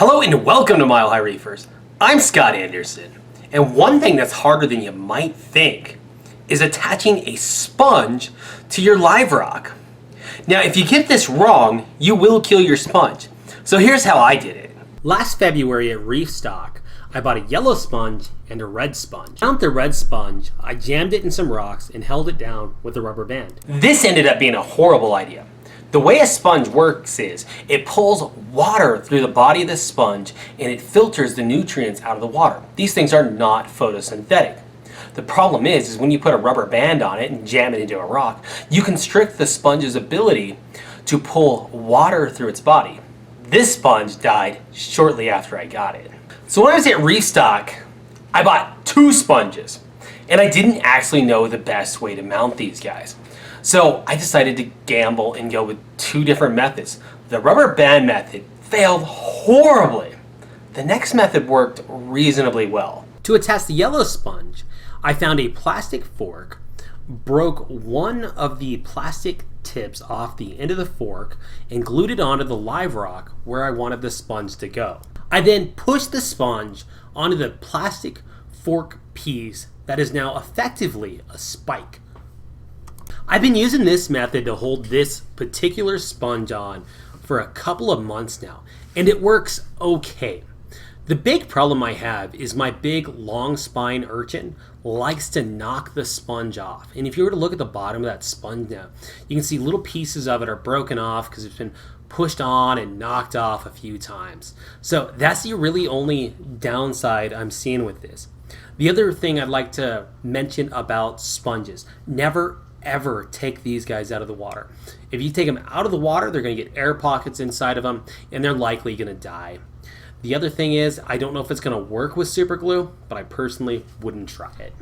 Hello and welcome to Mile High Reefers. I'm Scott Anderson, and one thing that's harder than you might think is attaching a sponge to your live rock. Now, if you get this wrong, you will kill your sponge. So here's how I did it. Last February at Reef stock, I bought a yellow sponge and a red sponge. I found the red sponge, I jammed it in some rocks and held it down with a rubber band. This ended up being a horrible idea. The way a sponge works is it pulls water through the body of the sponge and it filters the nutrients out of the water. These things are not photosynthetic. The problem is when you put a rubber band on it and jam it into a rock, you constrict the sponge's ability to pull water through its body. This sponge died shortly after I got it. So when I was at Reef stock, I bought 2 sponges and I didn't actually know the best way to mount these guys. So I decided to gamble and go with 2 different methods. The rubber band method failed horribly. The next method worked reasonably well. To attach the yellow sponge, I found a plastic fork, broke one of the plastic tips off the end of the fork, and glued it onto the live rock where I wanted the sponge to go. I then pushed the sponge onto the plastic fork piece that is now effectively a spike. I've been using this method to hold this particular sponge on for a couple of months now, and it works okay. The big problem I have is my big long spine urchin likes to knock the sponge off. And if you were to look at the bottom of that sponge now, you can see little pieces of it are broken off because it's been pushed on and knocked off a few times. So that's the really only downside I'm seeing with this. The other thing I'd like to mention about sponges, never ever take these guys out of the water. If you take them out of the water, they're going to get air pockets inside of them and they're likely going to die. The other thing is, I don't know if it's going to work with super glue, but I personally wouldn't try it.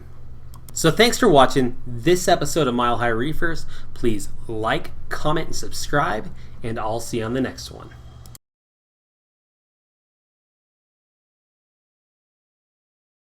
So thanks for watching this episode of Mile High Reefers. Please like, comment, and subscribe, and I'll see you on the next one.